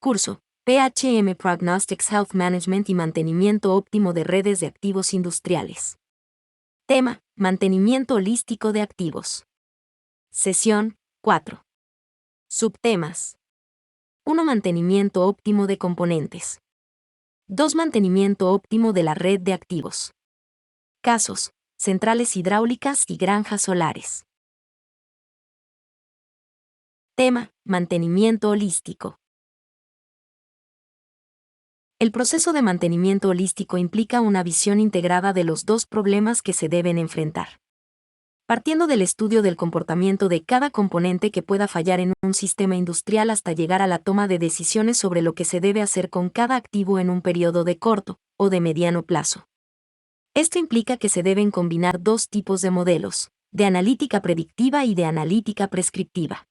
Curso, PHM Prognostics Health Management y mantenimiento óptimo de redes de activos industriales. Tema, mantenimiento holístico de activos. Sesión 4. Subtemas. 1. Mantenimiento óptimo de componentes. 2. Mantenimiento óptimo de la red de activos. Casos, centrales hidráulicas y granjas solares. Tema, mantenimiento holístico. El proceso de mantenimiento holístico implica una visión integrada de los dos problemas que se deben enfrentar. Partiendo del estudio del comportamiento de cada componente que pueda fallar en un sistema industrial hasta llegar a la toma de decisiones sobre lo que se debe hacer con cada activo en un periodo de corto o de mediano plazo. Esto implica que se deben combinar dos tipos de modelos, de analítica predictiva y de analítica prescriptiva.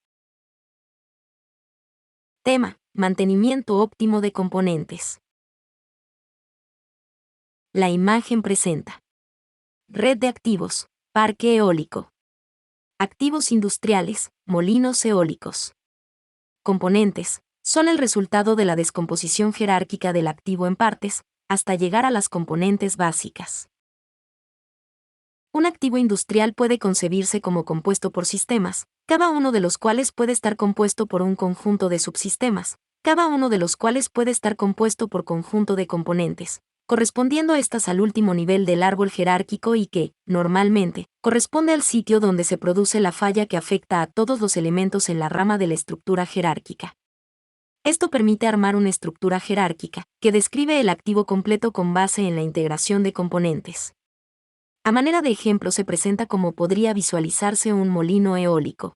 Tema, mantenimiento óptimo de componentes. La imagen presenta. Red de activos, parque eólico. Activos industriales, molinos eólicos. Componentes, son el resultado de la descomposición jerárquica del activo en partes, hasta llegar a las componentes básicas. Un activo industrial puede concebirse como compuesto por sistemas, cada uno de los cuales puede estar compuesto por un conjunto de subsistemas, cada uno de los cuales puede estar compuesto por conjunto de componentes, correspondiendo estas al último nivel del árbol jerárquico y que, normalmente, corresponde al sitio donde se produce la falla que afecta a todos los elementos en la rama de la estructura jerárquica. Esto permite armar una estructura jerárquica, que describe el activo completo con base en la integración de componentes. A manera de ejemplo se presenta como podría visualizarse un molino eólico.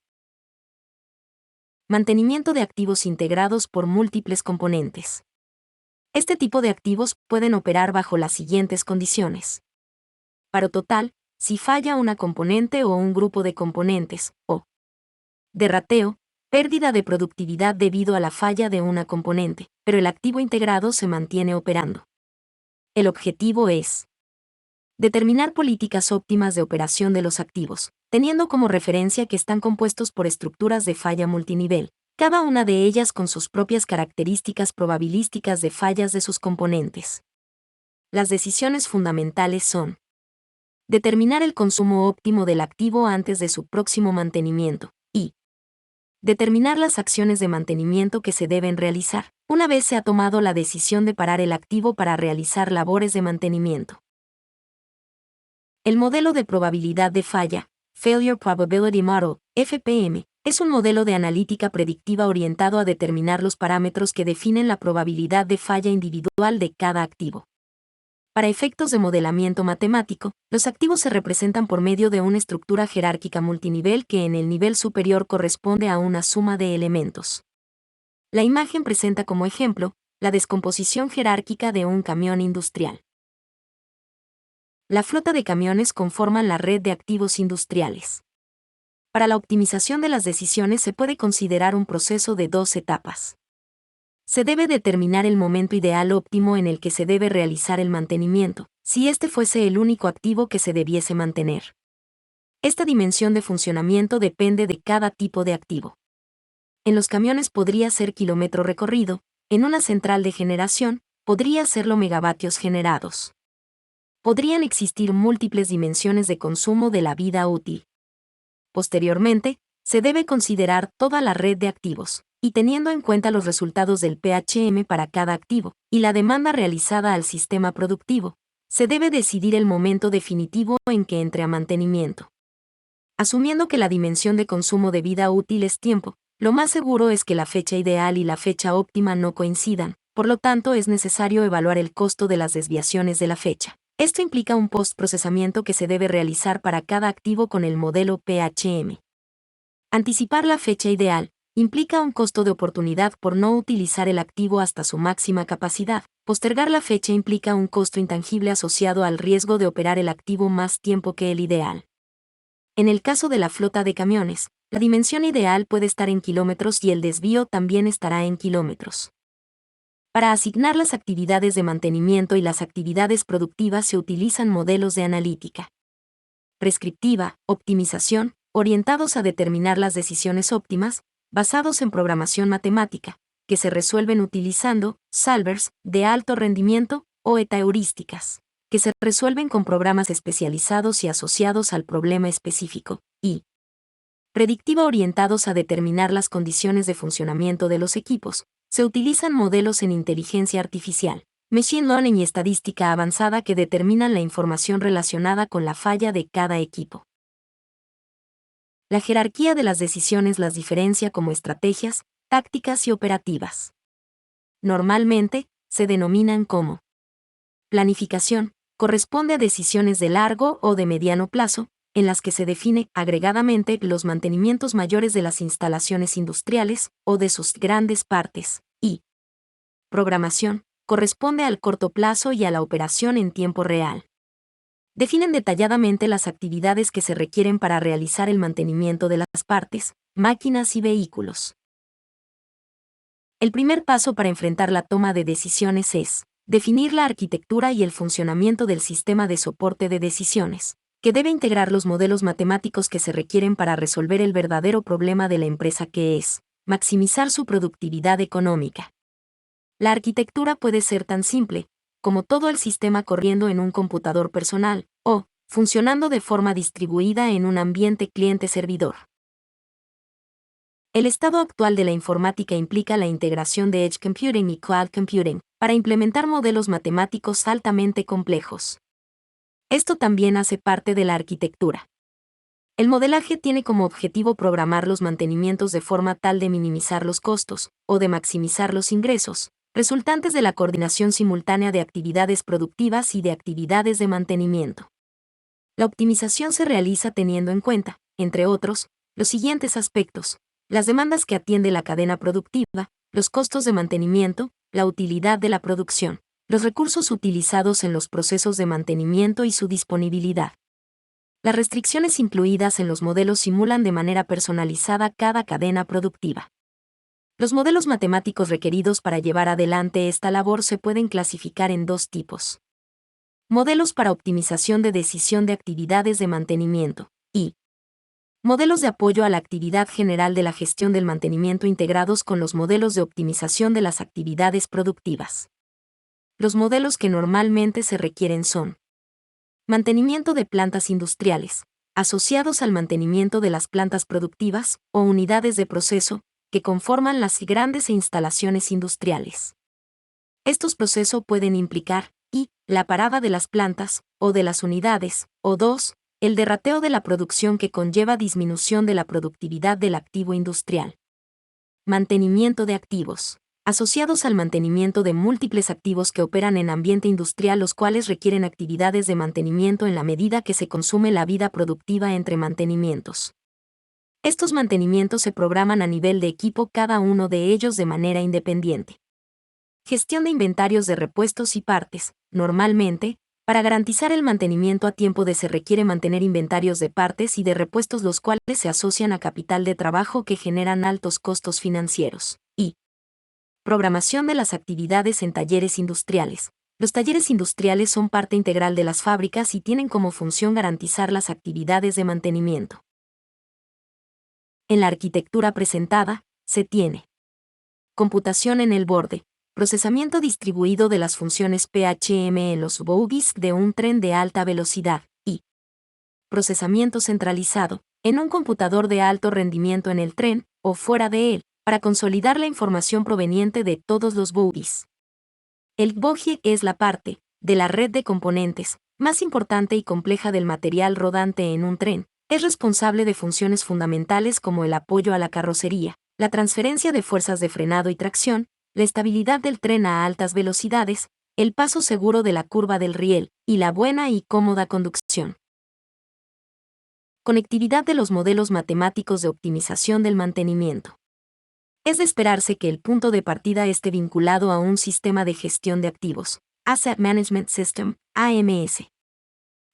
Mantenimiento de activos integrados por múltiples componentes. Este tipo de activos pueden operar bajo las siguientes condiciones. Paro total, si falla una componente o un grupo de componentes, o derrateo, pérdida de productividad debido a la falla de una componente, pero el activo integrado se mantiene operando. El objetivo es determinar políticas óptimas de operación de los activos, teniendo como referencia que están compuestos por estructuras de falla multinivel, cada una de ellas con sus propias características probabilísticas de fallas de sus componentes. Las decisiones fundamentales son: determinar el consumo óptimo del activo antes de su próximo mantenimiento, y determinar las acciones de mantenimiento que se deben realizar, una vez se ha tomado la decisión de parar el activo para realizar labores de mantenimiento. El modelo de probabilidad de falla, Failure Probability Model, FPM, es un modelo de analítica predictiva orientado a determinar los parámetros que definen la probabilidad de falla individual de cada activo. Para efectos de modelamiento matemático, los activos se representan por medio de una estructura jerárquica multinivel que en el nivel superior corresponde a una suma de elementos. La imagen presenta como ejemplo la descomposición jerárquica de un camión industrial. La flota de camiones conforman la red de activos industriales. Para la optimización de las decisiones se puede considerar un proceso de dos etapas. Se debe determinar el momento ideal óptimo en el que se debe realizar el mantenimiento, si este fuese el único activo que se debiese mantener. Esta dimensión de funcionamiento depende de cada tipo de activo. En los camiones podría ser kilómetro recorrido, en una central de generación, podría serlo megavatios generados. Podrían existir múltiples dimensiones de consumo de la vida útil. Posteriormente, se debe considerar toda la red de activos, y teniendo en cuenta los resultados del PHM para cada activo, y la demanda realizada al sistema productivo, se debe decidir el momento definitivo en que entre a mantenimiento. Asumiendo que la dimensión de consumo de vida útil es tiempo, lo más seguro es que la fecha ideal y la fecha óptima no coincidan, por lo tanto es necesario evaluar el costo de las desviaciones de la fecha. Esto implica un post-procesamiento que se debe realizar para cada activo con el modelo PHM. Anticipar la fecha ideal implica un costo de oportunidad por no utilizar el activo hasta su máxima capacidad. Postergar la fecha implica un costo intangible asociado al riesgo de operar el activo más tiempo que el ideal. En el caso de la flota de camiones, la dimensión ideal puede estar en kilómetros y el desvío también estará en kilómetros. Para asignar las actividades de mantenimiento y las actividades productivas se utilizan modelos de analítica prescriptiva, optimización, orientados a determinar las decisiones óptimas, basados en programación matemática, que se resuelven utilizando solvers de alto rendimiento o heurísticas, que se resuelven con programas especializados y asociados al problema específico, y predictiva orientados a determinar las condiciones de funcionamiento de los equipos. Se utilizan modelos en inteligencia artificial, machine learning y estadística avanzada que determinan la información relacionada con la falla de cada equipo. La jerarquía de las decisiones las diferencia como estrategias, tácticas y operativas. Normalmente, se denominan como planificación, corresponde a decisiones de largo o de mediano plazo, en las que se define agregadamente los mantenimientos mayores de las instalaciones industriales o de sus grandes partes, y programación, corresponde al corto plazo y a la operación en tiempo real. Definen detalladamente las actividades que se requieren para realizar el mantenimiento de las partes, máquinas y vehículos. El primer paso para enfrentar la toma de decisiones es definir la arquitectura y el funcionamiento del sistema de soporte de decisiones, que debe integrar los modelos matemáticos que se requieren para resolver el verdadero problema de la empresa, que es maximizar su productividad económica. La arquitectura puede ser tan simple como todo el sistema corriendo en un computador personal, o funcionando de forma distribuida en un ambiente cliente-servidor. El estado actual de la informática implica la integración de Edge Computing y Cloud Computing para implementar modelos matemáticos altamente complejos. Esto también hace parte de la arquitectura. El modelaje tiene como objetivo programar los mantenimientos de forma tal de minimizar los costos, o de maximizar los ingresos, resultantes de la coordinación simultánea de actividades productivas y de actividades de mantenimiento. La optimización se realiza teniendo en cuenta, entre otros, los siguientes aspectos: las demandas que atiende la cadena productiva, los costos de mantenimiento, la utilidad de la producción, los recursos utilizados en los procesos de mantenimiento y su disponibilidad. Las restricciones incluidas en los modelos simulan de manera personalizada cada cadena productiva. Los modelos matemáticos requeridos para llevar adelante esta labor se pueden clasificar en dos tipos: modelos para optimización de decisión de actividades de mantenimiento, y modelos de apoyo a la actividad general de la gestión del mantenimiento integrados con los modelos de optimización de las actividades productivas. Los modelos que normalmente se requieren son mantenimiento de plantas industriales, asociados al mantenimiento de las plantas productivas o unidades de proceso, que conforman las grandes instalaciones industriales. Estos procesos pueden implicar la parada de las plantas o de las unidades, o 2, el derrateo de la producción que conlleva disminución de la productividad del activo industrial. Mantenimiento de activos, asociados al mantenimiento de múltiples activos que operan en ambiente industrial, los cuales requieren actividades de mantenimiento en la medida que se consume la vida productiva entre mantenimientos. Estos mantenimientos se programan a nivel de equipo, cada uno de ellos de manera independiente. Gestión de inventarios de repuestos y partes. Normalmente, para garantizar el mantenimiento a tiempo se requiere mantener inventarios de partes y de repuestos, los cuales se asocian a capital de trabajo que generan altos costos financieros. Y programación de las actividades en talleres industriales. Los talleres industriales son parte integral de las fábricas y tienen como función garantizar las actividades de mantenimiento. En la arquitectura presentada, se tiene computación en el borde, procesamiento distribuido de las funciones PHM en los bogies de un tren de alta velocidad, y procesamiento centralizado, en un computador de alto rendimiento en el tren, o fuera de él, para consolidar la información proveniente de todos los bogies. El bogie es la parte de la red de componentes más importante y compleja del material rodante en un tren. Es responsable de funciones fundamentales como el apoyo a la carrocería, la transferencia de fuerzas de frenado y tracción, la estabilidad del tren a altas velocidades, el paso seguro de la curva del riel, y la buena y cómoda conducción. Conectividad de los modelos matemáticos de optimización del mantenimiento. Es de esperarse que el punto de partida esté vinculado a un sistema de gestión de activos, Asset Management System, AMS.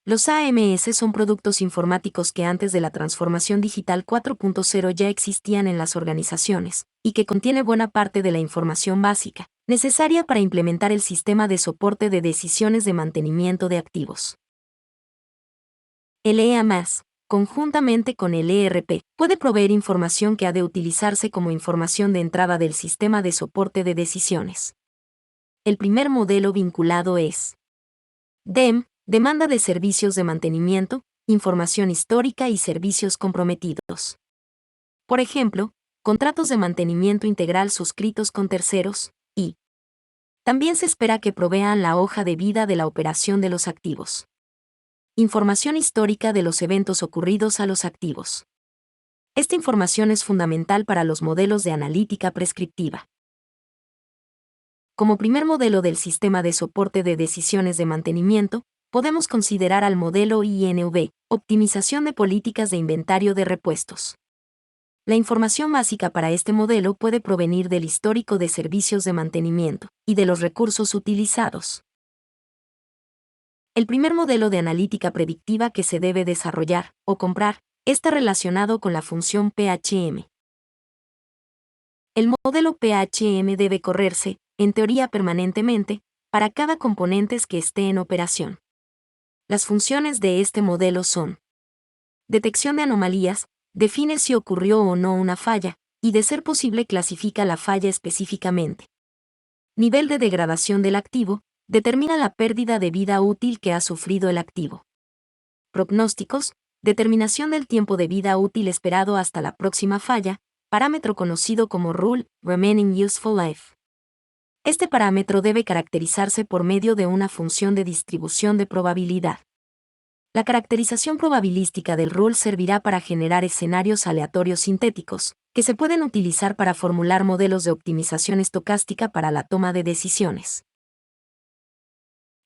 Los AMS son productos informáticos que antes de la transformación digital 4.0 ya existían en las organizaciones, y que contiene buena parte de la información básica, necesaria para implementar el sistema de soporte de decisiones de mantenimiento de activos. El EAMS conjuntamente con el ERP, puede proveer información que ha de utilizarse como información de entrada del sistema de soporte de decisiones. El primer modelo vinculado es DEM, demanda de servicios de mantenimiento, información histórica y servicios comprometidos. Por ejemplo, contratos de mantenimiento integral suscritos con terceros, y también se espera que provean la hoja de vida de la operación de los activos. Información histórica de los eventos ocurridos a los activos. Esta información es fundamental para los modelos de analítica prescriptiva. Como primer modelo del sistema de soporte de decisiones de mantenimiento, podemos considerar al modelo INV, optimización de políticas de inventario de repuestos. La información básica para este modelo puede provenir del histórico de servicios de mantenimiento y de los recursos utilizados. El primer modelo de analítica predictiva que se debe desarrollar o comprar está relacionado con la función PHM. El modelo PHM debe correrse, en teoría permanentemente, para cada componente que esté en operación. Las funciones de este modelo son: detección de anomalías, define si ocurrió o no una falla, y de ser posible clasifica la falla específicamente. Nivel de degradación del activo, determina la pérdida de vida útil que ha sufrido el activo. Pronósticos, determinación del tiempo de vida útil esperado hasta la próxima falla, parámetro conocido como Rule, Remaining Useful Life. Este parámetro debe caracterizarse por medio de una función de distribución de probabilidad. La caracterización probabilística del rule servirá para generar escenarios aleatorios sintéticos, que se pueden utilizar para formular modelos de optimización estocástica para la toma de decisiones.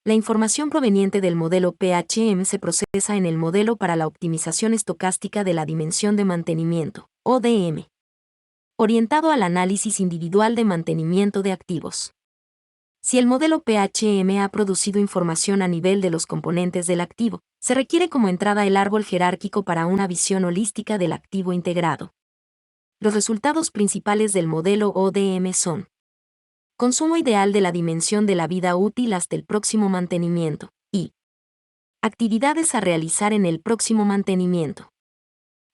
La información proveniente del modelo PHM se procesa en el modelo para la optimización estocástica de la dimensión de mantenimiento, ODM, orientado al análisis individual de mantenimiento de activos. Si el modelo PHM ha producido información a nivel de los componentes del activo, se requiere como entrada el árbol jerárquico para una visión holística del activo integrado. Los resultados principales del modelo ODM son: consumo ideal de la dimensión de la vida útil hasta el próximo mantenimiento, y actividades a realizar en el próximo mantenimiento.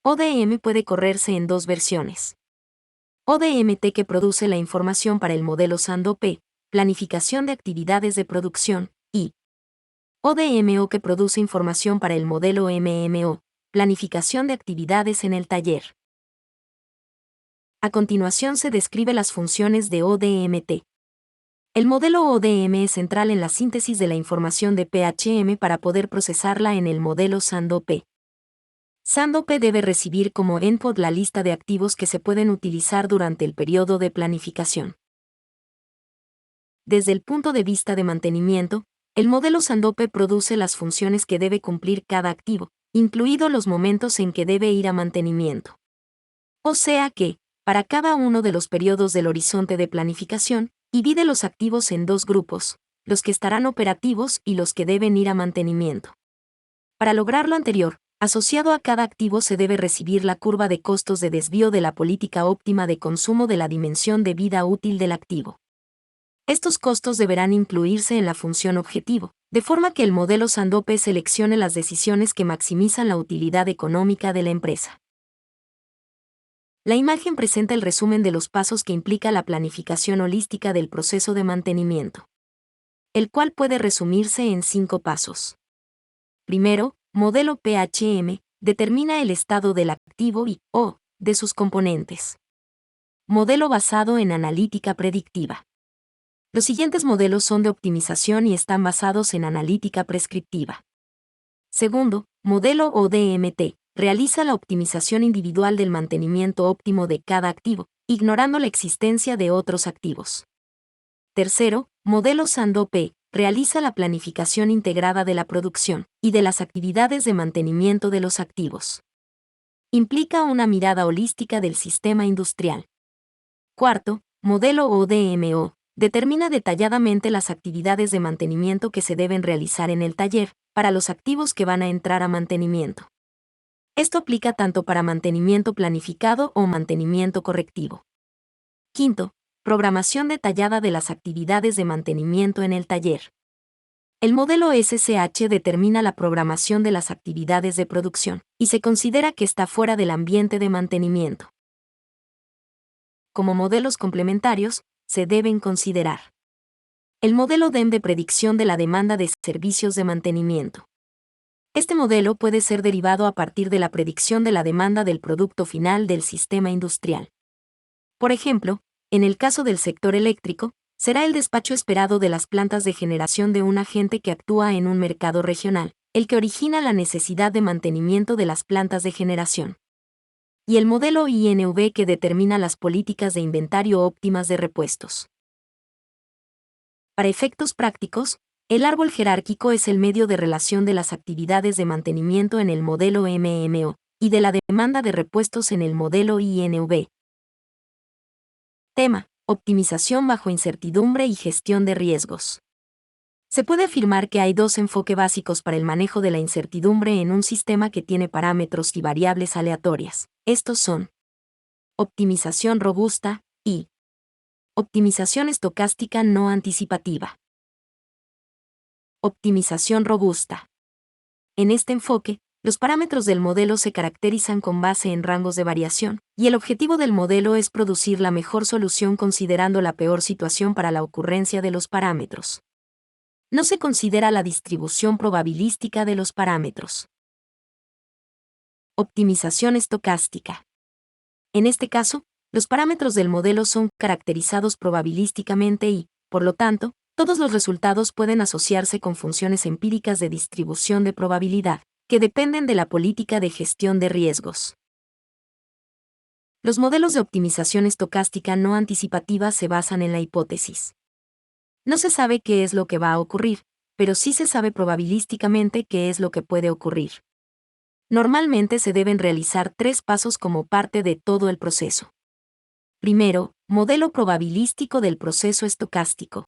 ODM puede correrse en dos versiones. ODMT, que produce la información para el modelo SANDOP, planificación de actividades de producción, y ODMO, que produce información para el modelo MMO, planificación de actividades en el taller. A continuación se describe las funciones de ODMT. El modelo ODM es central en la síntesis de la información de PHM para poder procesarla en el modelo SANDOP. SANDOP debe recibir como input la lista de activos que se pueden utilizar durante el periodo de planificación. Desde el punto de vista de mantenimiento, el modelo SANDOP produce las funciones que debe cumplir cada activo, incluidos los momentos en que debe ir a mantenimiento. O sea que, para cada uno de los periodos del horizonte de planificación, divide los activos en dos grupos, los que estarán operativos y los que deben ir a mantenimiento. Para lograr lo anterior, asociado a cada activo se debe recibir la curva de costos de desvío de la política óptima de consumo de la dimensión de vida útil del activo. Estos costos deberán incluirse en la función objetivo, de forma que el modelo SANDOP seleccione las decisiones que maximizan la utilidad económica de la empresa. La imagen presenta el resumen de los pasos que implica la planificación holística del proceso de mantenimiento, el cual puede resumirse en 5 pasos. Primero, modelo PHM, determina el estado del activo y, o, de sus componentes. Modelo basado en analítica predictiva. Los siguientes modelos son de optimización y están basados en analítica prescriptiva. Segundo, modelo ODMT, realiza la optimización individual del mantenimiento óptimo de cada activo, ignorando la existencia de otros activos. Tercero, modelo SANDOP, realiza la planificación integrada de la producción y de las actividades de mantenimiento de los activos. Implica una mirada holística del sistema industrial. Cuarto, modelo ODMO, determina detalladamente las actividades de mantenimiento que se deben realizar en el taller, para los activos que van a entrar a mantenimiento. Esto aplica tanto para mantenimiento planificado o mantenimiento correctivo. Quinto, programación detallada de las actividades de mantenimiento en el taller. El modelo SSH determina la programación de las actividades de producción y se considera que está fuera del ambiente de mantenimiento. Como modelos complementarios, se deben considerar el modelo DEM de predicción de la demanda de servicios de mantenimiento. Este modelo puede ser derivado a partir de la predicción de la demanda del producto final del sistema industrial. Por ejemplo, en el caso del sector eléctrico, será el despacho esperado de las plantas de generación de un agente que actúa en un mercado regional, el que origina la necesidad de mantenimiento de las plantas de generación. Y el modelo INV que determina las políticas de inventario óptimas de repuestos. Para efectos prácticos, el árbol jerárquico es el medio de relación de las actividades de mantenimiento en el modelo MMO y de la demanda de repuestos en el modelo INV. Tema: optimización bajo incertidumbre y gestión de riesgos. Se puede afirmar que hay dos enfoques básicos para el manejo de la incertidumbre en un sistema que tiene parámetros y variables aleatorias. Estos son optimización robusta y optimización estocástica no anticipativa. Optimización robusta. En este enfoque, los parámetros del modelo se caracterizan con base en rangos de variación, y el objetivo del modelo es producir la mejor solución considerando la peor situación para la ocurrencia de los parámetros. No se considera la distribución probabilística de los parámetros. Optimización estocástica. En este caso, los parámetros del modelo son caracterizados probabilísticamente y, por lo tanto, todos los resultados pueden asociarse con funciones empíricas de distribución de probabilidad, que dependen de la política de gestión de riesgos. Los modelos de optimización estocástica no anticipativa se basan en la hipótesis. No se sabe qué es lo que va a ocurrir, pero sí se sabe probabilísticamente qué es lo que puede ocurrir. Normalmente se deben realizar 3 pasos como parte de todo el proceso. Primero, modelo probabilístico del proceso estocástico.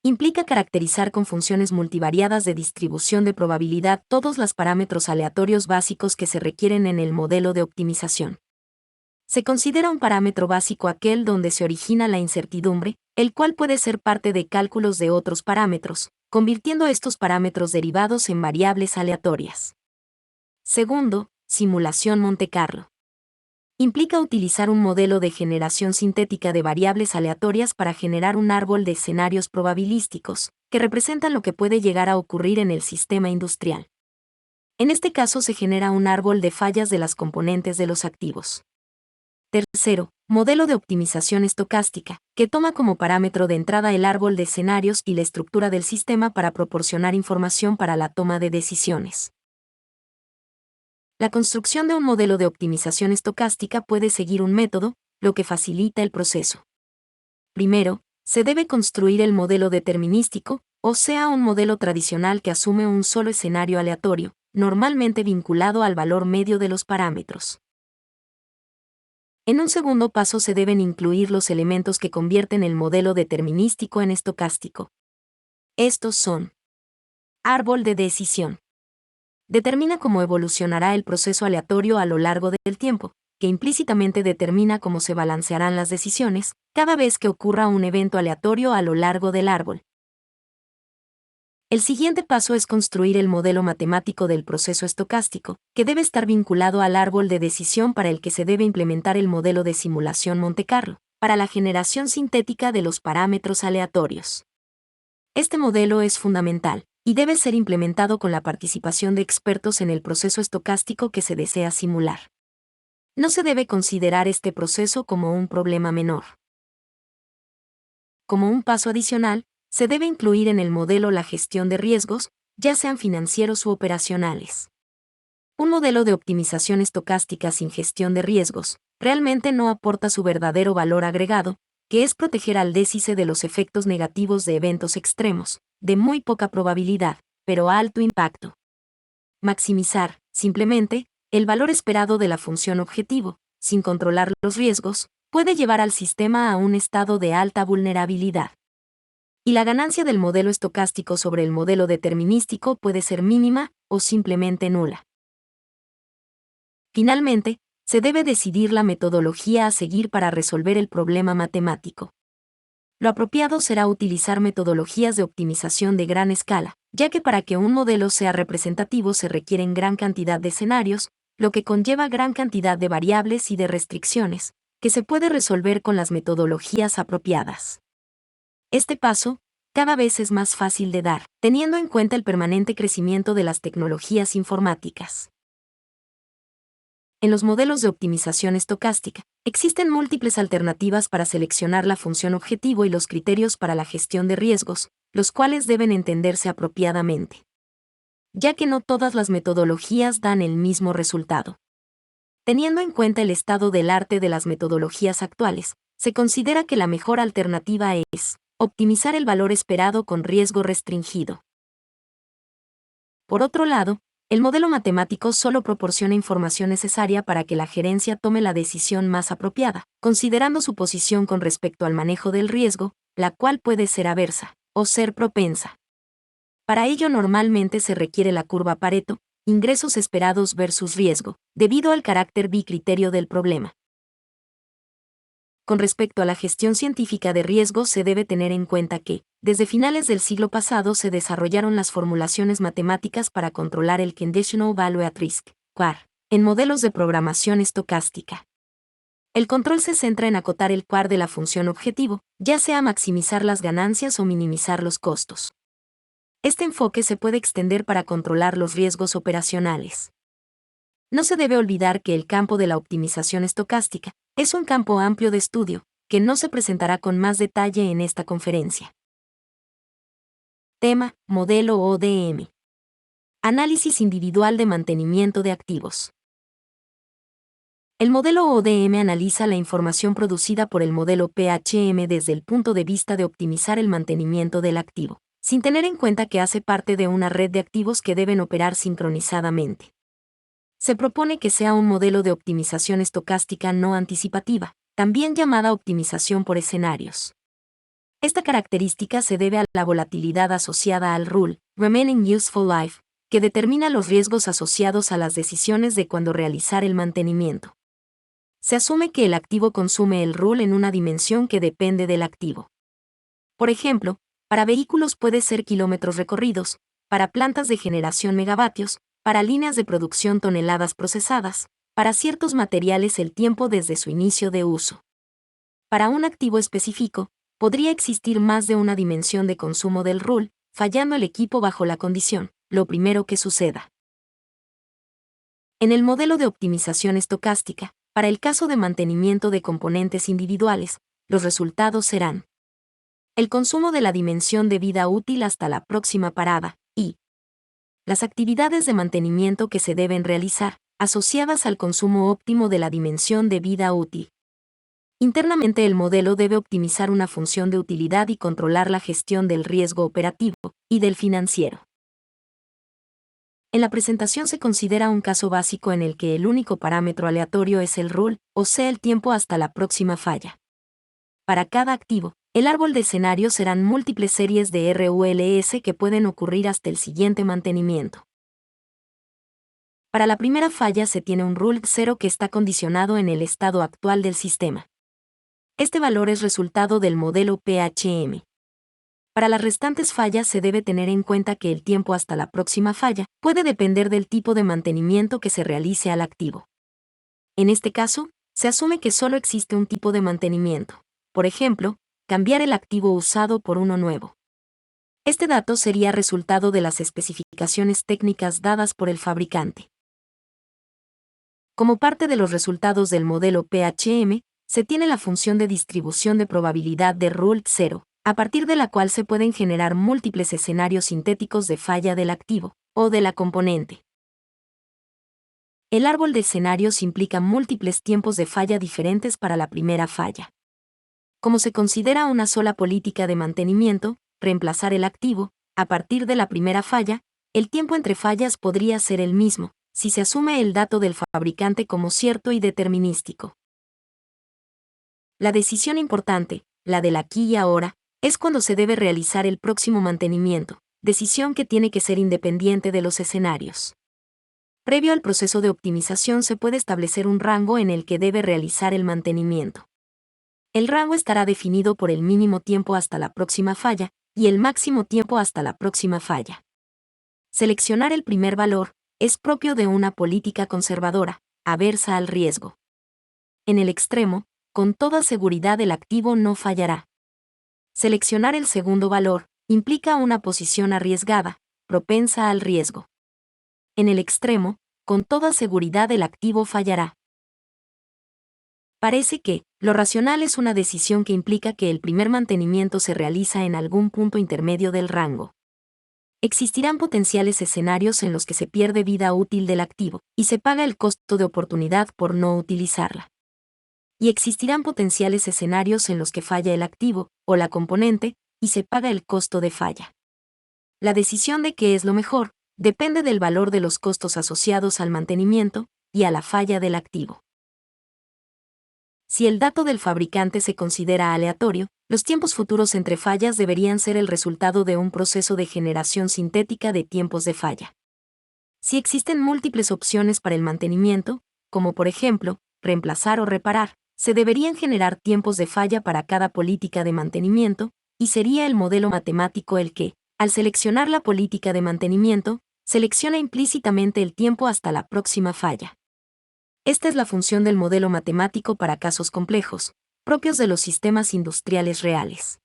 Implica caracterizar con funciones multivariadas de distribución de probabilidad todos los parámetros aleatorios básicos que se requieren en el modelo de optimización. Se considera un parámetro básico aquel donde se origina la incertidumbre, el cual puede ser parte de cálculos de otros parámetros, convirtiendo estos parámetros derivados en variables aleatorias. Segundo, simulación Monte Carlo. Implica utilizar un modelo de generación sintética de variables aleatorias para generar un árbol de escenarios probabilísticos, que representan lo que puede llegar a ocurrir en el sistema industrial. En este caso se genera un árbol de fallas de las componentes de los activos. Tercero, modelo de optimización estocástica, que toma como parámetro de entrada el árbol de escenarios y la estructura del sistema para proporcionar información para la toma de decisiones. La construcción de un modelo de optimización estocástica puede seguir un método, lo que facilita el proceso. Primero, se debe construir el modelo determinístico, o sea, un modelo tradicional que asume un solo escenario aleatorio, normalmente vinculado al valor medio de los parámetros. En un segundo paso se deben incluir los elementos que convierten el modelo determinístico en estocástico. Estos son: árbol de decisión. Determina cómo evolucionará el proceso aleatorio a lo largo del tiempo, que implícitamente determina cómo se balancearán las decisiones cada vez que ocurra un evento aleatorio a lo largo del árbol. El siguiente paso es construir el modelo matemático del proceso estocástico, que debe estar vinculado al árbol de decisión para el que se debe implementar el modelo de simulación Monte Carlo, para la generación sintética de los parámetros aleatorios. Este modelo es fundamental y debe ser implementado con la participación de expertos en el proceso estocástico que se desea simular. No se debe considerar este proceso como un problema menor. Como un paso adicional, se debe incluir en el modelo la gestión de riesgos, ya sean financieros u operacionales. Un modelo de optimización estocástica sin gestión de riesgos realmente no aporta su verdadero valor agregado, que es proteger al décice de los efectos negativos de eventos extremos, de muy poca probabilidad, pero alto impacto. Maximizar, simplemente, el valor esperado de la función objetivo, sin controlar los riesgos, puede llevar al sistema a un estado de alta vulnerabilidad. Y la ganancia del modelo estocástico sobre el modelo determinístico puede ser mínima o simplemente nula. Finalmente, se debe decidir la metodología a seguir para resolver el problema matemático. Lo apropiado será utilizar metodologías de optimización de gran escala, ya que para que un modelo sea representativo se requieren gran cantidad de escenarios, lo que conlleva gran cantidad de variables y de restricciones, que se puede resolver con las metodologías apropiadas. Este paso, cada vez es más fácil de dar, teniendo en cuenta el permanente crecimiento de las tecnologías informáticas. En los modelos de optimización estocástica, existen múltiples alternativas para seleccionar la función objetivo y los criterios para la gestión de riesgos, los cuales deben entenderse apropiadamente, ya que no todas las metodologías dan el mismo resultado. Teniendo en cuenta el estado del arte de las metodologías actuales, se considera que la mejor alternativa es optimizar el valor esperado con riesgo restringido. Por otro lado, el modelo matemático solo proporciona información necesaria para que la gerencia tome la decisión más apropiada, considerando su posición con respecto al manejo del riesgo, la cual puede ser aversa o ser propensa. Para ello normalmente se requiere la curva Pareto, ingresos esperados versus riesgo, debido al carácter bicriterio del problema. Con respecto a la gestión científica de riesgos se debe tener en cuenta que, desde finales del siglo pasado se desarrollaron las formulaciones matemáticas para controlar el Conditional Value at Risk, CVAR, en modelos de programación estocástica. El control se centra en acotar el CVAR de la función objetivo, ya sea maximizar las ganancias o minimizar los costos. Este enfoque se puede extender para controlar los riesgos operacionales. No se debe olvidar que el campo de la optimización estocástica es un campo amplio de estudio, que no se presentará con más detalle en esta conferencia. Tema: Modelo ODM. Análisis individual de mantenimiento de activos. El modelo ODM analiza la información producida por el modelo PHM desde el punto de vista de optimizar el mantenimiento del activo, sin tener en cuenta que hace parte de una red de activos que deben operar sincronizadamente. Se propone que sea un modelo de optimización estocástica no anticipativa, también llamada optimización por escenarios. Esta característica se debe a la volatilidad asociada al RUL, Remaining Useful Life, que determina los riesgos asociados a las decisiones de cuándo realizar el mantenimiento. Se asume que el activo consume el RUL en una dimensión que depende del activo. Por ejemplo, para vehículos puede ser kilómetros recorridos, para plantas de generación megavatios, para líneas de producción toneladas procesadas, para ciertos materiales el tiempo desde su inicio de uso. Para un activo específico, podría existir más de una dimensión de consumo del RUL, fallando el equipo bajo la condición, lo primero que suceda. En el modelo de optimización estocástica, para el caso de mantenimiento de componentes individuales, los resultados serán el consumo de la dimensión de vida útil hasta la próxima parada, y las actividades de mantenimiento que se deben realizar, asociadas al consumo óptimo de la dimensión de vida útil. Internamente el modelo debe optimizar una función de utilidad y controlar la gestión del riesgo operativo y del financiero. En la presentación se considera un caso básico en el que el único parámetro aleatorio es el RUL, o sea el tiempo hasta la próxima falla. Para cada activo, el árbol de escenarios serán múltiples series de RULS que pueden ocurrir hasta el siguiente mantenimiento. Para la primera falla se tiene un RUL 0 que está condicionado en el estado actual del sistema. Este valor es resultado del modelo PHM. Para las restantes fallas se debe tener en cuenta que el tiempo hasta la próxima falla puede depender del tipo de mantenimiento que se realice al activo. En este caso, se asume que solo existe un tipo de mantenimiento. Por ejemplo, cambiar el activo usado por uno nuevo. Este dato sería resultado de las especificaciones técnicas dadas por el fabricante. Como parte de los resultados del modelo PHM, se tiene la función de distribución de probabilidad de RUL 0, a partir de la cual se pueden generar múltiples escenarios sintéticos de falla del activo, o de la componente. El árbol de escenarios implica múltiples tiempos de falla diferentes para la primera falla. Como se considera una sola política de mantenimiento, reemplazar el activo, a partir de la primera falla, el tiempo entre fallas podría ser el mismo, si se asume el dato del fabricante como cierto y determinístico. La decisión importante, la del aquí y ahora, es cuando se debe realizar el próximo mantenimiento, decisión que tiene que ser independiente de los escenarios. Previo al proceso de optimización se puede establecer un rango en el que debe realizar el mantenimiento. El rango estará definido por el mínimo tiempo hasta la próxima falla y el máximo tiempo hasta la próxima falla. Seleccionar el primer valor es propio de una política conservadora, aversa al riesgo. En el extremo, con toda seguridad el activo no fallará. Seleccionar el segundo valor implica una posición arriesgada, propensa al riesgo. En el extremo, con toda seguridad el activo fallará. Parece que, lo racional es una decisión que implica que el primer mantenimiento se realiza en algún punto intermedio del rango. Existirán potenciales escenarios en los que se pierde vida útil del activo, y se paga el costo de oportunidad por no utilizarla. Y existirán potenciales escenarios en los que falla el activo, o la componente, y se paga el costo de falla. La decisión de qué es lo mejor, depende del valor de los costos asociados al mantenimiento, y a la falla del activo. Si el dato del fabricante se considera aleatorio, los tiempos futuros entre fallas deberían ser el resultado de un proceso de generación sintética de tiempos de falla. Si existen múltiples opciones para el mantenimiento, como por ejemplo, reemplazar o reparar, se deberían generar tiempos de falla para cada política de mantenimiento, y sería el modelo matemático el que, al seleccionar la política de mantenimiento, selecciona implícitamente el tiempo hasta la próxima falla. Esta es la función del modelo matemático para casos complejos, propios de los sistemas industriales reales.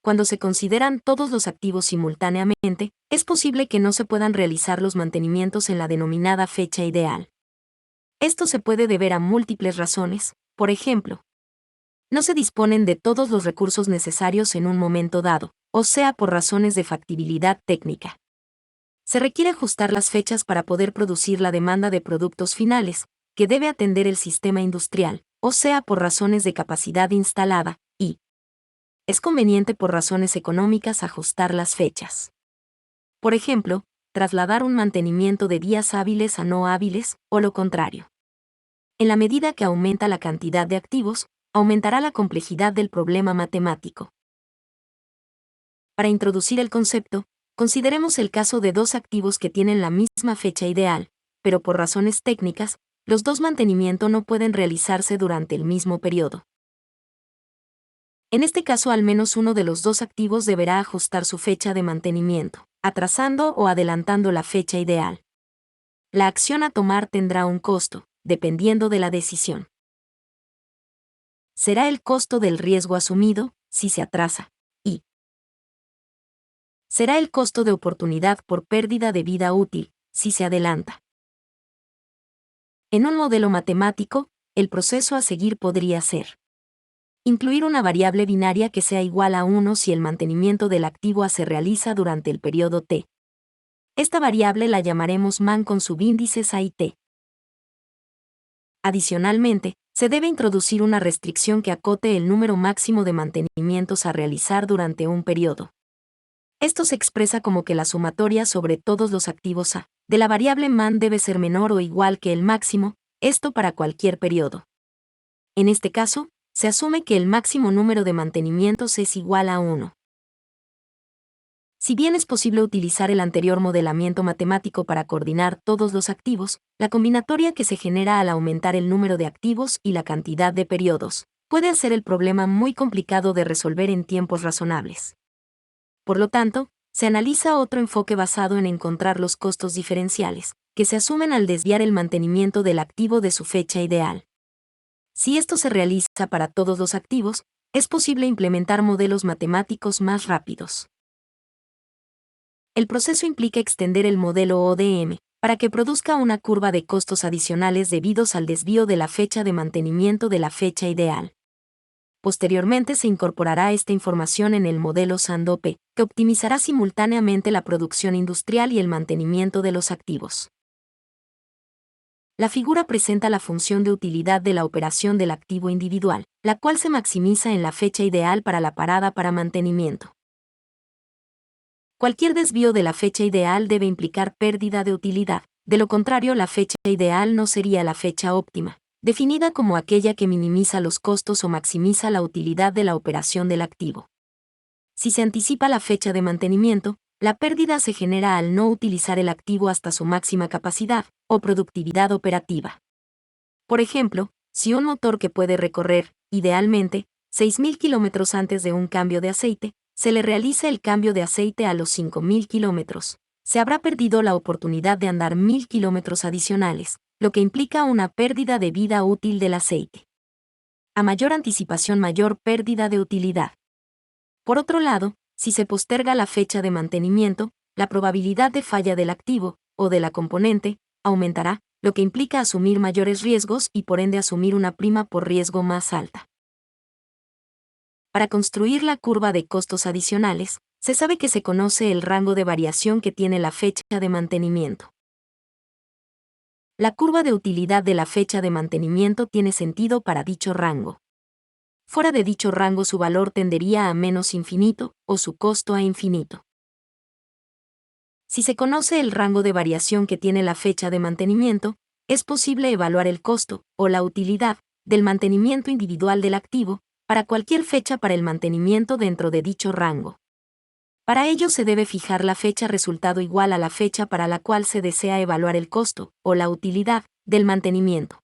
Cuando se consideran todos los activos simultáneamente, es posible que no se puedan realizar los mantenimientos en la denominada fecha ideal. Esto se puede deber a múltiples razones, por ejemplo, no se disponen de todos los recursos necesarios en un momento dado, o sea por razones de factibilidad técnica. Se requiere ajustar las fechas para poder producir la demanda de productos finales, que debe atender el sistema industrial, o sea por razones de capacidad instalada, y es conveniente por razones económicas ajustar las fechas. Por ejemplo, trasladar un mantenimiento de días hábiles a no hábiles, o lo contrario. En la medida que aumenta la cantidad de activos, aumentará la complejidad del problema matemático. Para introducir el concepto, consideremos el caso de dos activos que tienen la misma fecha ideal, pero por razones técnicas, los dos mantenimientos no pueden realizarse durante el mismo periodo. En este caso al menos uno de los dos activos deberá ajustar su fecha de mantenimiento, atrasando o adelantando la fecha ideal. La acción a tomar tendrá un costo, dependiendo de la decisión. Será el costo del riesgo asumido, si se atrasa, y será el costo de oportunidad por pérdida de vida útil, si se adelanta. En un modelo matemático, el proceso a seguir podría ser: incluir una variable binaria que sea igual a 1 si el mantenimiento del activo A se realiza durante el periodo T. Esta variable la llamaremos man con subíndices A y T. Adicionalmente, se debe introducir una restricción que acote el número máximo de mantenimientos a realizar durante un periodo. Esto se expresa como que la sumatoria sobre todos los activos A de la variable man debe ser menor o igual que el máximo, esto para cualquier periodo. En este caso, se asume que el máximo número de mantenimientos es igual a 1. Si bien es posible utilizar el anterior modelamiento matemático para coordinar todos los activos, la combinatoria que se genera al aumentar el número de activos y la cantidad de periodos puede hacer el problema muy complicado de resolver en tiempos razonables. Por lo tanto, se analiza otro enfoque basado en encontrar los costos diferenciales, que se asumen al desviar el mantenimiento del activo de su fecha ideal. Si esto se realiza para todos los activos, es posible implementar modelos matemáticos más rápidos. El proceso implica extender el modelo ODM, para que produzca una curva de costos adicionales debidos al desvío de la fecha de mantenimiento de la fecha ideal. Posteriormente se incorporará esta información en el modelo SANDOP, que optimizará simultáneamente la producción industrial y el mantenimiento de los activos. La figura presenta la función de utilidad de la operación del activo individual, la cual se maximiza en la fecha ideal para la parada para mantenimiento. Cualquier desvío de la fecha ideal debe implicar pérdida de utilidad, de lo contrario la fecha ideal no sería la fecha óptima, definida como aquella que minimiza los costos o maximiza la utilidad de la operación del activo. Si se anticipa la fecha de mantenimiento, la pérdida se genera al no utilizar el activo hasta su máxima capacidad o productividad operativa. Por ejemplo, si un motor que puede recorrer, idealmente, 6.000 kilómetros antes de un cambio de aceite, se le realiza el cambio de aceite a los 5.000 kilómetros, se habrá perdido la oportunidad de andar 1.000 kilómetros adicionales, lo que implica una pérdida de vida útil del aceite. A mayor anticipación, mayor pérdida de utilidad. Por otro lado, si se posterga la fecha de mantenimiento, la probabilidad de falla del activo, o de la componente, aumentará, lo que implica asumir mayores riesgos y por ende asumir una prima por riesgo más alta. Para construir la curva de costos adicionales, se sabe que se conoce el rango de variación que tiene la fecha de mantenimiento. La curva de utilidad de la fecha de mantenimiento tiene sentido para dicho rango. Fuera de dicho rango su valor tendería a menos infinito, o su costo a infinito. Si se conoce el rango de variación que tiene la fecha de mantenimiento, es posible evaluar el costo, o la utilidad, del mantenimiento individual del activo, para cualquier fecha para el mantenimiento dentro de dicho rango. Para ello se debe fijar la fecha resultado igual a la fecha para la cual se desea evaluar el costo, o la utilidad, del mantenimiento.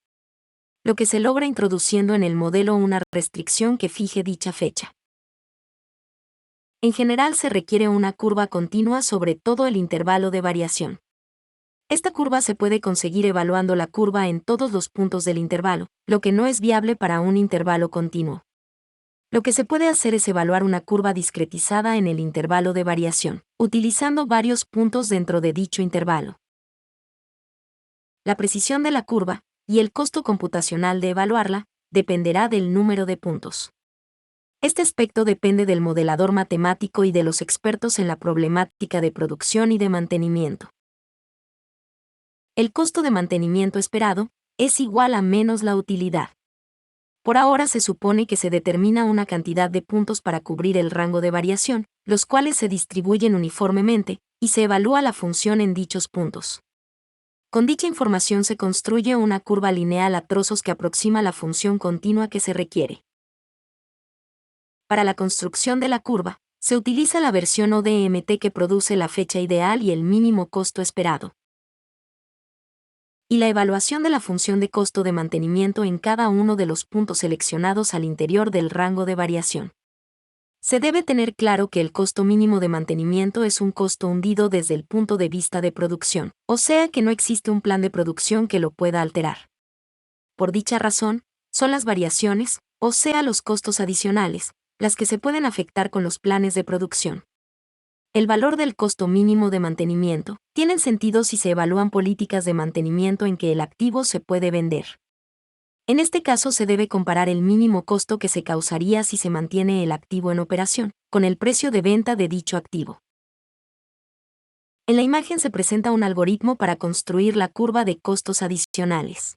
Lo que se logra introduciendo en el modelo una restricción que fije dicha fecha. En general se requiere una curva continua sobre todo el intervalo de variación. Esta curva se puede conseguir evaluando la curva en todos los puntos del intervalo, lo que no es viable para un intervalo continuo. Lo que se puede hacer es evaluar una curva discretizada en el intervalo de variación, utilizando varios puntos dentro de dicho intervalo. La precisión de la curva, y el costo computacional de evaluarla, dependerá del número de puntos. Este aspecto depende del modelador matemático y de los expertos en la problemática de producción y de mantenimiento. El costo de mantenimiento esperado es igual a menos la utilidad. Por ahora se supone que se determina una cantidad de puntos para cubrir el rango de variación, los cuales se distribuyen uniformemente, y se evalúa la función en dichos puntos. Con dicha información se construye una curva lineal a trozos que aproxima la función continua que se requiere. Para la construcción de la curva, se utiliza la versión ODMT que produce la fecha ideal y el mínimo costo esperado. Y la evaluación de la función de costo de mantenimiento en cada uno de los puntos seleccionados al interior del rango de variación. Se debe tener claro que el costo mínimo de mantenimiento es un costo hundido desde el punto de vista de producción, o sea que no existe un plan de producción que lo pueda alterar. Por dicha razón, son las variaciones, o sea los costos adicionales, las que se pueden afectar con los planes de producción. El valor del costo mínimo de mantenimiento tiene sentido si se evalúan políticas de mantenimiento en que el activo se puede vender. En este caso se debe comparar el mínimo costo que se causaría si se mantiene el activo en operación, con el precio de venta de dicho activo. En la imagen se presenta un algoritmo para construir la curva de costos adicionales.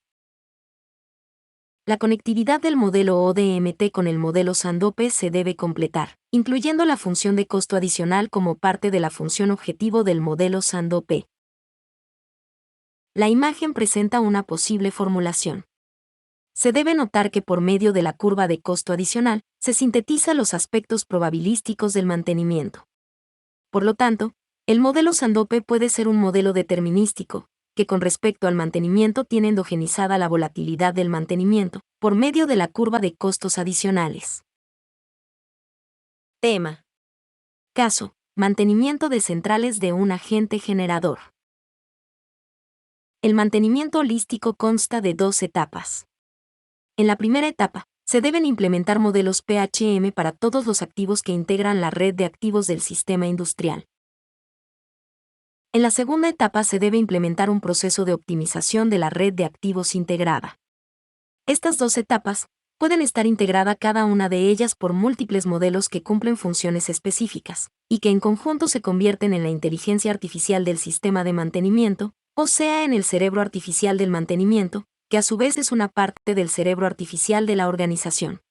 La conectividad del modelo ODMT con el modelo SANDOPE se debe completar, incluyendo la función de costo adicional como parte de la función objetivo del modelo SANDOPE. La imagen presenta una posible formulación. Se debe notar que por medio de la curva de costo adicional, se sintetiza los aspectos probabilísticos del mantenimiento. Por lo tanto, el modelo SANDOPE puede ser un modelo determinístico, que con respecto al mantenimiento tiene endogenizada la volatilidad del mantenimiento, por medio de la curva de costos adicionales. Tema. Caso: mantenimiento de centrales de un agente generador. El mantenimiento holístico consta de dos etapas. En la primera etapa, se deben implementar modelos PHM para todos los activos que integran la red de activos del sistema industrial. En la segunda etapa se debe implementar un proceso de optimización de la red de activos integrada. Estas dos etapas pueden estar integrada cada una de ellas por múltiples modelos que cumplen funciones específicas, y que en conjunto se convierten en la inteligencia artificial del sistema de mantenimiento, o sea en el cerebro artificial del mantenimiento, que a su vez es una parte del cerebro artificial de la organización.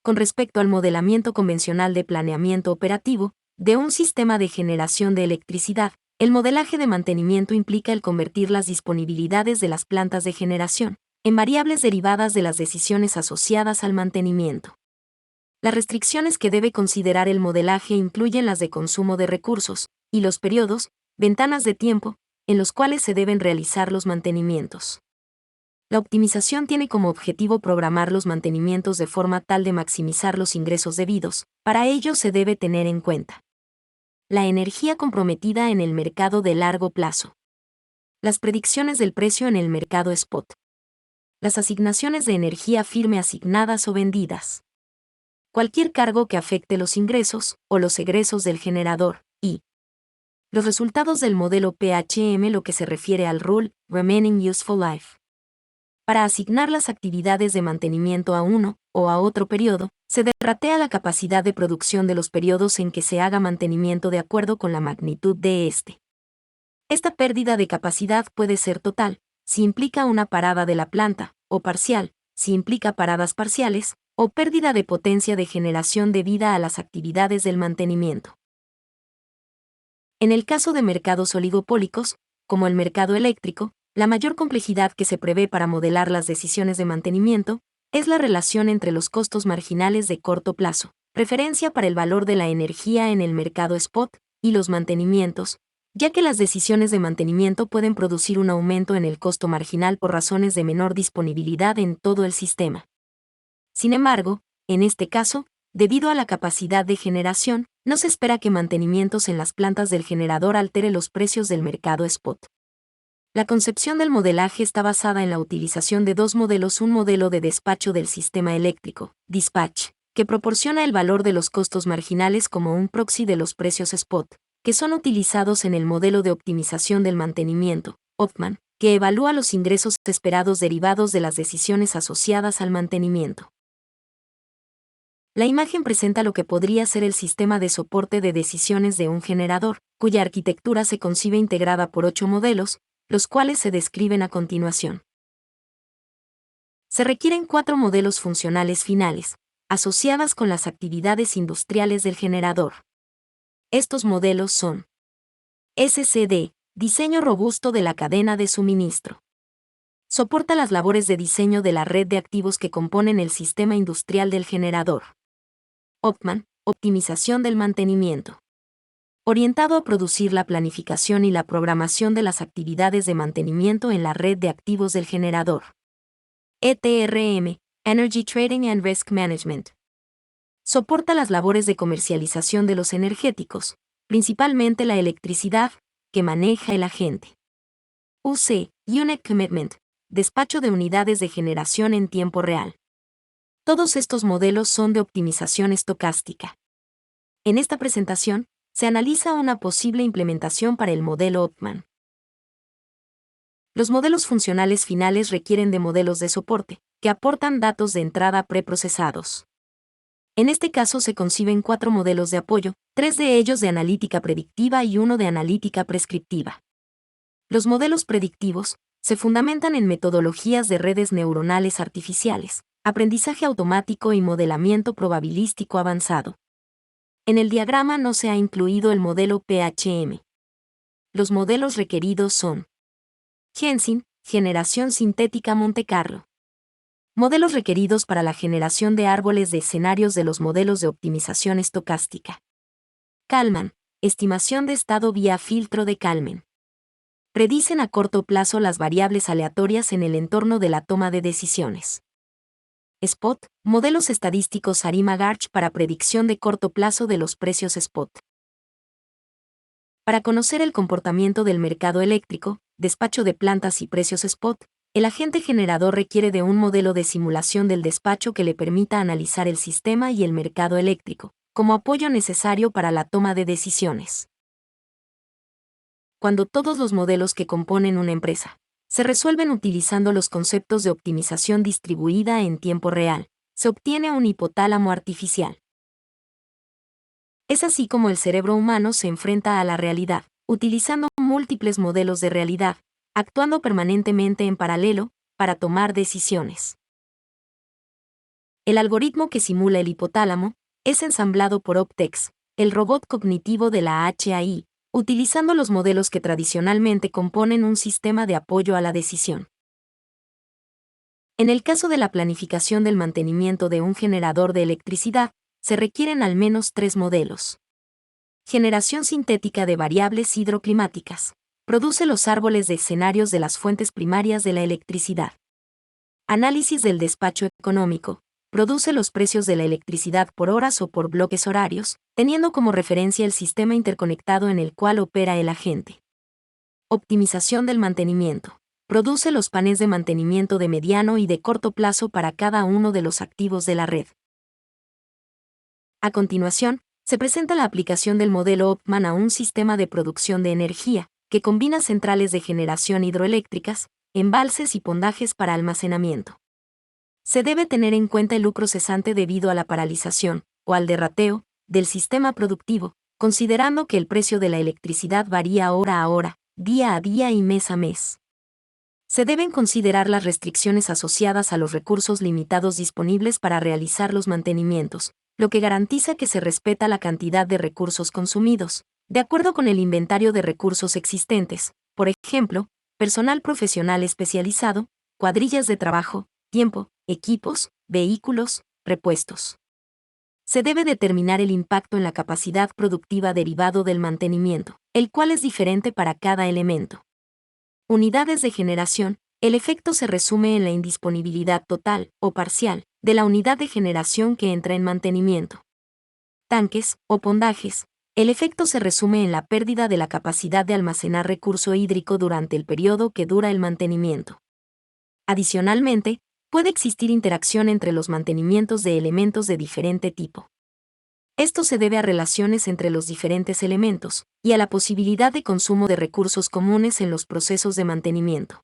Con respecto al modelamiento convencional de planeamiento operativo, de un sistema de generación de electricidad, el modelaje de mantenimiento implica el convertir las disponibilidades de las plantas de generación en variables derivadas de las decisiones asociadas al mantenimiento. Las restricciones que debe considerar el modelaje incluyen las de consumo de recursos, y los periodos, ventanas de tiempo, en los cuales se deben realizar los mantenimientos. La optimización tiene como objetivo programar los mantenimientos de forma tal de maximizar los ingresos debidos. Para ello se debe tener en cuenta la energía comprometida en el mercado de largo plazo, las predicciones del precio en el mercado spot, las asignaciones de energía firme asignadas o vendidas, cualquier cargo que afecte los ingresos o los egresos del generador, y los resultados del modelo PHM, lo que se refiere al Rule Remaining Useful Life. Para asignar las actividades de mantenimiento a uno o a otro periodo, se derratea la capacidad de producción de los periodos en que se haga mantenimiento de acuerdo con la magnitud de este. Esta pérdida de capacidad puede ser total, si implica una parada de la planta, o parcial, si implica paradas parciales, o pérdida de potencia de generación debida a las actividades del mantenimiento. En el caso de mercados oligopólicos, como el mercado eléctrico, la mayor complejidad que se prevé para modelar las decisiones de mantenimiento es la relación entre los costos marginales de corto plazo, referencia para el valor de la energía en el mercado spot, y los mantenimientos, ya que las decisiones de mantenimiento pueden producir un aumento en el costo marginal por razones de menor disponibilidad en todo el sistema. Sin embargo, en este caso, debido a la capacidad de generación, no se espera que mantenimientos en las plantas del generador altere los precios del mercado spot. La concepción del modelaje está basada en la utilización de dos modelos: un modelo de despacho del sistema eléctrico, dispatch, que proporciona el valor de los costos marginales como un proxy de los precios spot, que son utilizados en el modelo de optimización del mantenimiento, Optman, que evalúa los ingresos esperados derivados de las decisiones asociadas al mantenimiento. La imagen presenta lo que podría ser el sistema de soporte de decisiones de un generador, cuya arquitectura se concibe integrada por 8 modelos, los cuales se describen a continuación. Se requieren 4 modelos funcionales finales, asociadas con las actividades industriales del generador. Estos modelos son: SCD, diseño robusto de la cadena de suministro. Soporta las labores de diseño de la red de activos que componen el sistema industrial del generador. Optman, optimización del mantenimiento. Orientado a producir la planificación y la programación de las actividades de mantenimiento en la red de activos del generador. ETRM, Energy Trading and Risk Management. Soporta las labores de comercialización de los energéticos, principalmente la electricidad, que maneja el agente. UC, Unit Commitment, despacho de unidades de generación en tiempo real. Todos estos modelos son de optimización estocástica. En esta presentación, se analiza una posible implementación para el modelo Optman. Los modelos funcionales finales requieren de modelos de soporte, que aportan datos de entrada preprocesados. En este caso se conciben 4 modelos de apoyo, 3 de ellos de analítica predictiva y 1 de analítica prescriptiva. Los modelos predictivos se fundamentan en metodologías de redes neuronales artificiales, aprendizaje automático y modelamiento probabilístico avanzado. En el diagrama no se ha incluido el modelo PHM. Los modelos requeridos son: Gensin, generación sintética Monte Carlo. Modelos requeridos para la generación de árboles de escenarios de los modelos de optimización estocástica. Kalman, estimación de estado vía filtro de Kalman. Predicen a corto plazo las variables aleatorias en el entorno de la toma de decisiones. Spot, modelos estadísticos Arima-Garch para predicción de corto plazo de los precios spot. Para conocer el comportamiento del mercado eléctrico, despacho de plantas y precios spot, el agente generador requiere de un modelo de simulación del despacho que le permita analizar el sistema y el mercado eléctrico, como apoyo necesario para la toma de decisiones. Cuando todos los modelos que componen una empresa se resuelven utilizando los conceptos de optimización distribuida en tiempo real, se obtiene un hipotálamo artificial. Es así como el cerebro humano se enfrenta a la realidad, utilizando múltiples modelos de realidad, actuando permanentemente en paralelo, para tomar decisiones. El algoritmo que simula el hipotálamo es ensamblado por Optex, el robot cognitivo de la HAI, utilizando los modelos que tradicionalmente componen un sistema de apoyo a la decisión. En el caso de la planificación del mantenimiento de un generador de electricidad, se requieren al menos 3 modelos. Generación sintética de variables hidroclimáticas. Produce los árboles de escenarios de las fuentes primarias de la electricidad. Análisis del despacho económico. Produce los precios de la electricidad por horas o por bloques horarios, teniendo como referencia el sistema interconectado en el cual opera el agente. Optimización del mantenimiento. Produce los planes de mantenimiento de mediano y de corto plazo para cada uno de los activos de la red. A continuación, se presenta la aplicación del modelo Optman a un sistema de producción de energía, que combina centrales de generación hidroeléctricas, embalses y pondajes para almacenamiento. Se debe tener en cuenta el lucro cesante debido a la paralización, o al derrateo, del sistema productivo, considerando que el precio de la electricidad varía hora a hora, día a día y mes a mes. Se deben considerar las restricciones asociadas a los recursos limitados disponibles para realizar los mantenimientos, lo que garantiza que se respeta la cantidad de recursos consumidos, de acuerdo con el inventario de recursos existentes, por ejemplo, personal profesional especializado, cuadrillas de trabajo, tiempo, equipos, vehículos, repuestos. Se debe determinar el impacto en la capacidad productiva derivado del mantenimiento, el cual es diferente para cada elemento. Unidades de generación. El efecto se resume en la indisponibilidad total, o parcial, de la unidad de generación que entra en mantenimiento. Tanques, o pondajes. El efecto se resume en la pérdida de la capacidad de almacenar recurso hídrico durante el periodo que dura el mantenimiento. Adicionalmente, puede existir interacción entre los mantenimientos de elementos de diferente tipo. Esto se debe a relaciones entre los diferentes elementos, y a la posibilidad de consumo de recursos comunes en los procesos de mantenimiento.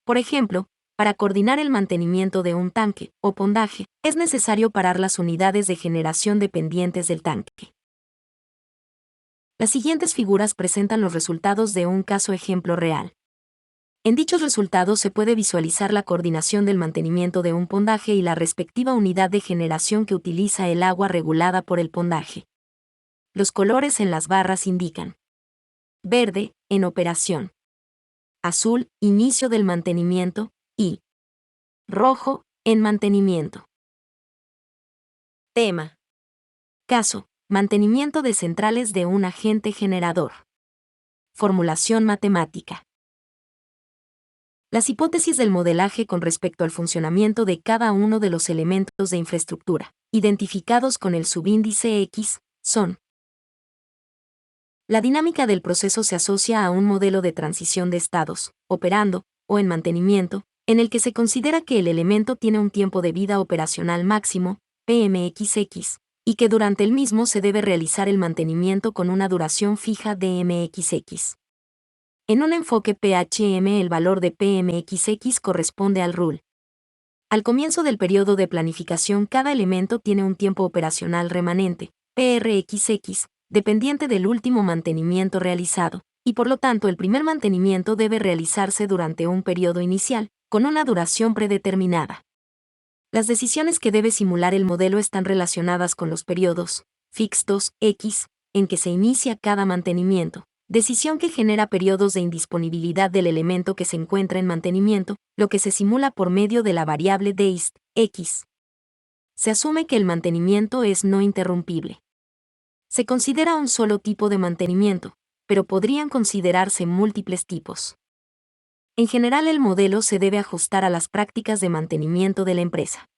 Por ejemplo, para coordinar el mantenimiento de un tanque o pondaje, es necesario parar las unidades de generación dependientes del tanque. Las siguientes figuras presentan los resultados de un caso ejemplo real. En dichos resultados se puede visualizar la coordinación del mantenimiento de un pondaje y la respectiva unidad de generación que utiliza el agua regulada por el pondaje. Los colores en las barras indican: verde, en operación; azul, inicio del mantenimiento; y rojo, en mantenimiento. Tema. Caso: mantenimiento de centrales de un agente generador. Formulación matemática. Las hipótesis del modelaje con respecto al funcionamiento de cada uno de los elementos de infraestructura, identificados con el subíndice X, son: la dinámica del proceso se asocia a un modelo de transición de estados, operando, o en mantenimiento, en el que se considera que el elemento tiene un tiempo de vida operacional máximo, PMXX, y que durante el mismo se debe realizar el mantenimiento con una duración fija DMXX. En un enfoque PHM, el valor de PMXX corresponde al RUL. Al comienzo del periodo de planificación, cada elemento tiene un tiempo operacional remanente, PRXX, dependiente del último mantenimiento realizado, y por lo tanto el primer mantenimiento debe realizarse durante un periodo inicial, con una duración predeterminada. Las decisiones que debe simular el modelo están relacionadas con los periodos fixos X, en que se inicia cada mantenimiento, decisión que genera periodos de indisponibilidad del elemento que se encuentra en mantenimiento, lo que se simula por medio de la variable DIST, X. Se asume que el mantenimiento es no interrumpible. Se considera un solo tipo de mantenimiento, pero podrían considerarse múltiples tipos. En general, el modelo se debe ajustar a las prácticas de mantenimiento de la empresa.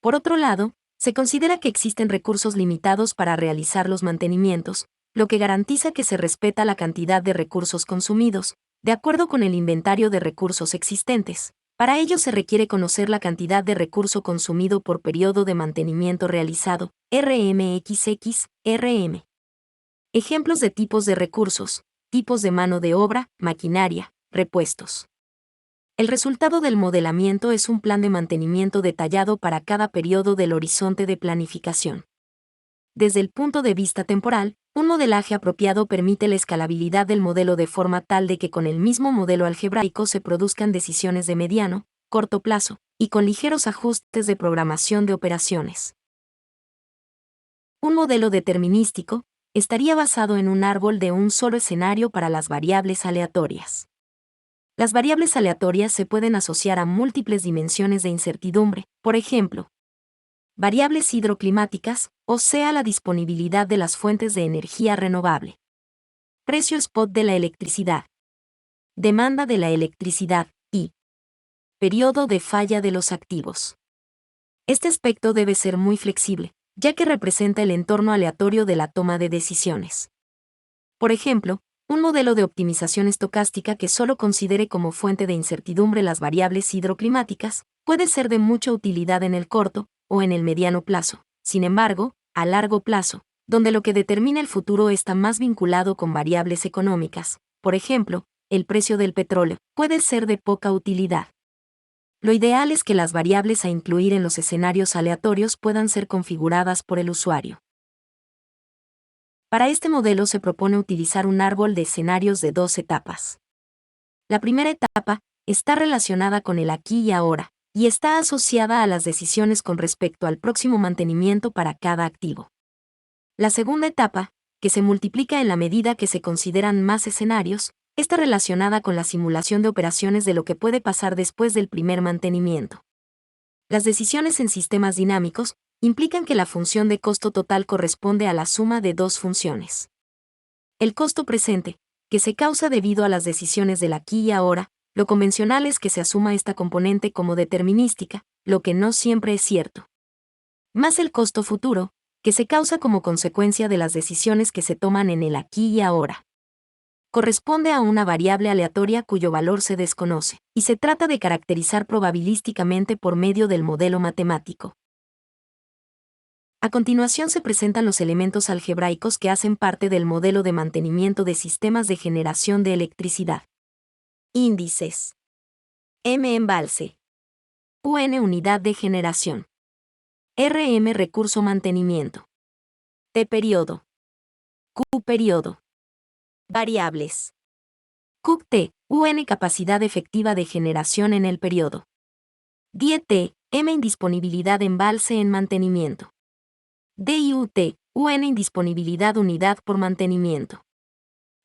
Por otro lado, se considera que existen recursos limitados para realizar los mantenimientos, lo que garantiza que se respeta la cantidad de recursos consumidos, de acuerdo con el inventario de recursos existentes. Para ello se requiere conocer la cantidad de recurso consumido por periodo de mantenimiento realizado, RMXX, RM. Ejemplos de tipos de recursos: tipos de mano de obra, maquinaria, repuestos. El resultado del modelamiento es un plan de mantenimiento detallado para cada periodo del horizonte de planificación. Desde el punto de vista temporal, un modelaje apropiado permite la escalabilidad del modelo de forma tal de que con el mismo modelo algebraico se produzcan decisiones de mediano, corto plazo, y con ligeros ajustes de programación de operaciones. Un modelo determinístico estaría basado en un árbol de un solo escenario para las variables aleatorias. Las variables aleatorias se pueden asociar a múltiples dimensiones de incertidumbre, por ejemplo, variables hidroclimáticas, o sea, la disponibilidad de las fuentes de energía renovable, precio spot de la electricidad, demanda de la electricidad, y Periodo de falla de los activos. Este aspecto debe ser muy flexible, ya que representa el entorno aleatorio de la toma de decisiones. Por ejemplo, un modelo de optimización estocástica que solo considere como fuente de incertidumbre las variables hidroclimáticas puede ser de mucha utilidad en el corto o en el mediano plazo. Sin embargo, a largo plazo, donde lo que determina el futuro está más vinculado con variables económicas, por ejemplo, el precio del petróleo, puede ser de poca utilidad. Lo ideal es que las variables a incluir en los escenarios aleatorios puedan ser configuradas por el usuario. Para este modelo se propone utilizar un árbol de escenarios de 2 etapas. La primera etapa está relacionada con el aquí y ahora, y está asociada a las decisiones con respecto al próximo mantenimiento para cada activo. La segunda etapa, que se multiplica en la medida que se consideran más escenarios, está relacionada con la simulación de operaciones de lo que puede pasar después del primer mantenimiento. Las decisiones en sistemas dinámicos implican que la función de costo total corresponde a la suma de dos funciones. El costo presente, que se causa debido a las decisiones del aquí y ahora, lo convencional es que se asuma esta componente como determinística, lo que no siempre es cierto. Más el costo futuro, que se causa como consecuencia de las decisiones que se toman en el aquí y ahora. Corresponde a una variable aleatoria cuyo valor se desconoce, y se trata de caracterizar probabilísticamente por medio del modelo matemático. A continuación se presentan los elementos algebraicos que hacen parte del modelo de mantenimiento de sistemas de generación de electricidad. Índices. M embalse. UN unidad de generación. RM recurso mantenimiento. T periodo. Q periodo. Variables. QT, UN capacidad efectiva de generación en el periodo. DIET, M indisponibilidad de embalse en mantenimiento. DIUT, UN indisponibilidad unidad por mantenimiento.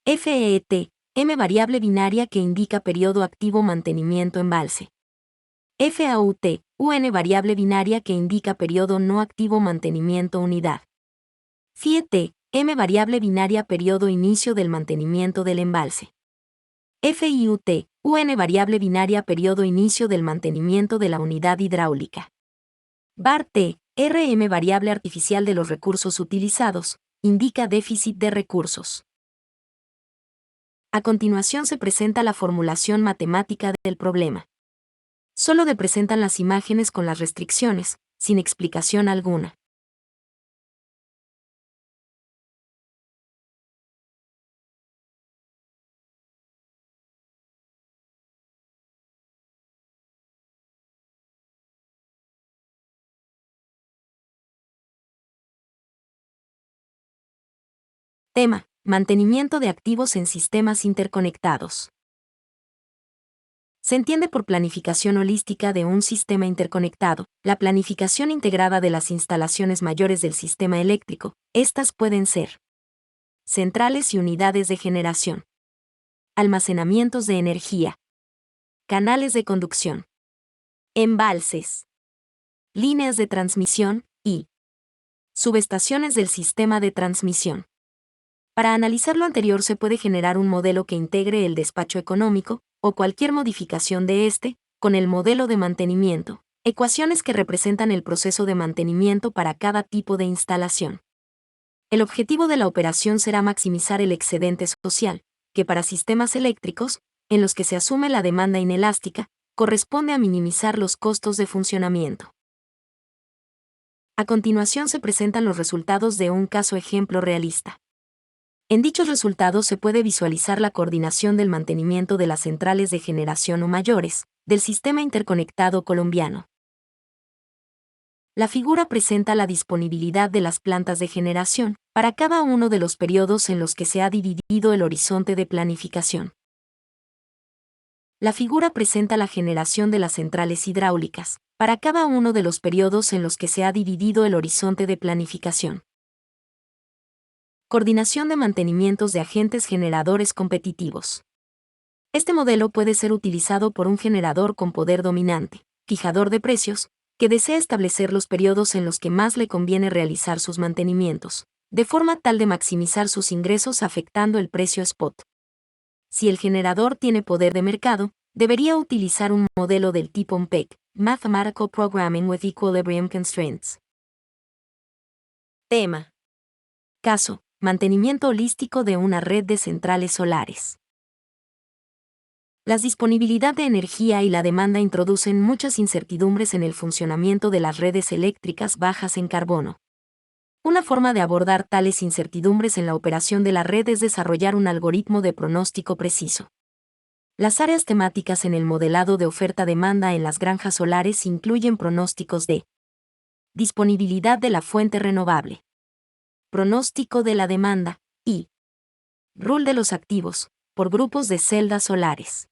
FET, M variable binaria que indica periodo activo mantenimiento embalse. FAUT, UN variable binaria que indica periodo no activo mantenimiento unidad. FIET, M variable binaria periodo inicio del mantenimiento del embalse. FIUT, UN variable binaria periodo inicio del mantenimiento de la unidad hidráulica. VAR-T, RM variable artificial de los recursos utilizados, indica déficit de recursos. A continuación se presenta la formulación matemática del problema. Solo representan las imágenes con las restricciones, sin explicación alguna. Tema: mantenimiento de activos en sistemas interconectados. Se entiende por planificación holística de un sistema interconectado, la planificación integrada de las instalaciones mayores del sistema eléctrico. Estas pueden ser centrales y unidades de generación, almacenamientos de energía, canales de conducción, embalses, líneas de transmisión y subestaciones del sistema de transmisión. Para analizar lo anterior se puede generar un modelo que integre el despacho económico, o cualquier modificación de este, con el modelo de mantenimiento, ecuaciones que representan el proceso de mantenimiento para cada tipo de instalación. El objetivo de la operación será maximizar el excedente social, que para sistemas eléctricos, en los que se asume la demanda inelástica, corresponde a minimizar los costos de funcionamiento. A continuación se presentan los resultados de un caso ejemplo realista. En dichos resultados se puede visualizar la coordinación del mantenimiento de las centrales de generación o mayores, del sistema interconectado colombiano. La figura presenta la disponibilidad de las plantas de generación, para cada uno de los periodos en los que se ha dividido el horizonte de planificación. La figura presenta la generación de las centrales hidráulicas, para cada uno de los periodos en los que se ha dividido el horizonte de planificación. Coordinación de mantenimientos de agentes generadores competitivos. Este modelo puede ser utilizado por un generador con poder dominante, fijador de precios, que desea establecer los periodos en los que más le conviene realizar sus mantenimientos, de forma tal de maximizar sus ingresos afectando el precio spot. Si el generador tiene poder de mercado, debería utilizar un modelo del tipo MPEG, Mathematical Programming with Equilibrium Constraints. Tema. Caso: mantenimiento holístico de una red de centrales solares. La disponibilidad de energía y la demanda introducen muchas incertidumbres en el funcionamiento de las redes eléctricas bajas en carbono. Una forma de abordar tales incertidumbres en la operación de la red es desarrollar un algoritmo de pronóstico preciso. Las áreas temáticas en el modelado de oferta-demanda en las granjas solares incluyen pronósticos de disponibilidad de la fuente renovable, pronóstico de la demanda y rol de los activos, por grupos de celdas solares.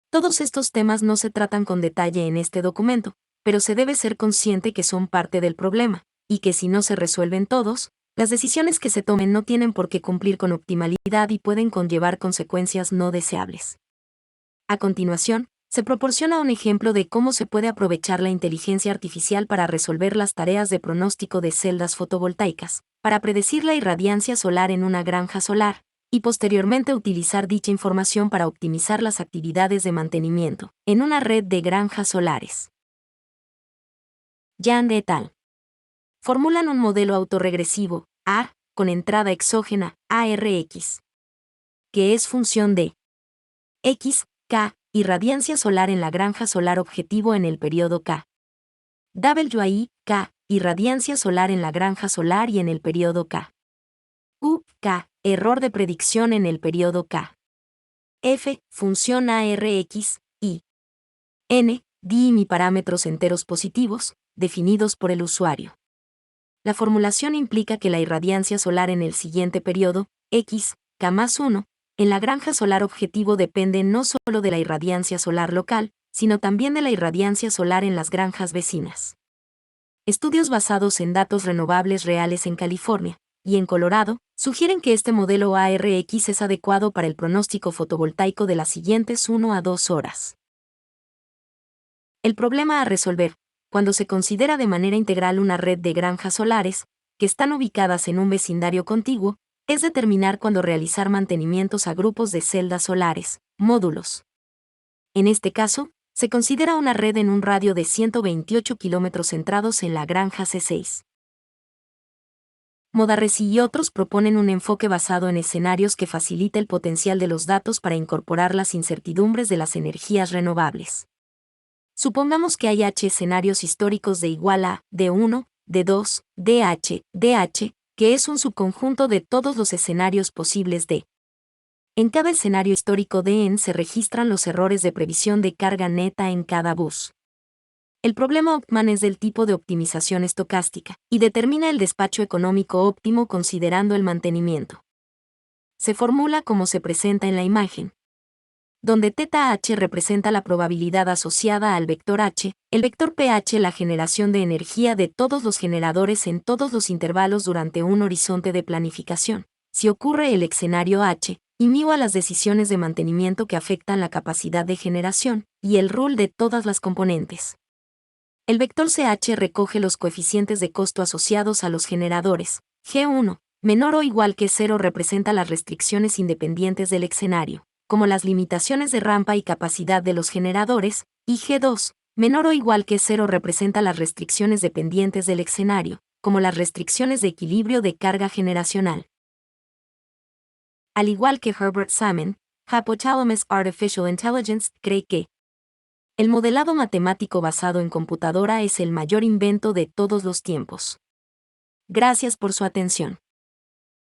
Todos estos temas no se tratan con detalle en este documento, pero se debe ser consciente que son parte del problema, y que si no se resuelven todos, las decisiones que se tomen no tienen por qué cumplir con optimalidad y pueden conllevar consecuencias no deseables. A continuación, se proporciona un ejemplo de cómo se puede aprovechar la inteligencia artificial para resolver las tareas de pronóstico de celdas fotovoltaicas, para predecir la irradiancia solar en una granja solar, y posteriormente utilizar dicha información para optimizar las actividades de mantenimiento en una red de granjas solares. Yang et al. Formulan un modelo autorregresivo, AR, con entrada exógena, ARX, que es función de X, K, irradiancia solar en la granja solar objetivo en el periodo K. WI, K, irradiancia solar en la granja solar y en el periodo K. U, K, error de predicción en el periodo K. F, función ARX, y N, DIM y parámetros enteros positivos, definidos por el usuario. La formulación implica que la irradiancia solar en el siguiente periodo, X, K más 1, en la granja solar objetivo depende no solo de la irradiancia solar local, sino también de la irradiancia solar en las granjas vecinas. Estudios basados en datos renovables reales en California y en Colorado sugieren que este modelo ARX es adecuado para el pronóstico fotovoltaico de las siguientes 1 a 2 horas. El problema a resolver, cuando se considera de manera integral una red de granjas solares, que están ubicadas en un vecindario contiguo, es determinar cuándo realizar mantenimientos a grupos de celdas solares, módulos. En este caso, se considera una red en un radio de 128 kilómetros centrados en la granja C6. Modaresi y otros proponen un enfoque basado en escenarios que facilita el potencial de los datos para incorporar las incertidumbres de las energías renovables. Supongamos que hay H escenarios históricos de igual a D1, D2, DH, que es un subconjunto de todos los escenarios posibles de. En cada escenario histórico Dn se registran los errores de previsión de carga neta en cada bus. El problema Optman es del tipo de optimización estocástica, y determina el despacho económico óptimo considerando el mantenimiento. Se formula como se presenta en la imagen, donde θH representa la probabilidad asociada al vector H, el vector pH la generación de energía de todos los generadores en todos los intervalos durante un horizonte de planificación, si ocurre el escenario H, y μ a las decisiones de mantenimiento que afectan la capacidad de generación, y el rule de todas las componentes. El vector CH recoge los coeficientes de costo asociados a los generadores. G1, menor o igual que 0 representa las restricciones independientes del escenario, como las limitaciones de rampa y capacidad de los generadores, y G2, menor o igual que 0 representa las restricciones dependientes del escenario, como las restricciones de equilibrio de carga generacional. Al igual que Herbert Salmon, Hypothalamus Artificial Intelligence cree que el modelado matemático basado en computadora es el mayor invento de todos los tiempos. Gracias por su atención.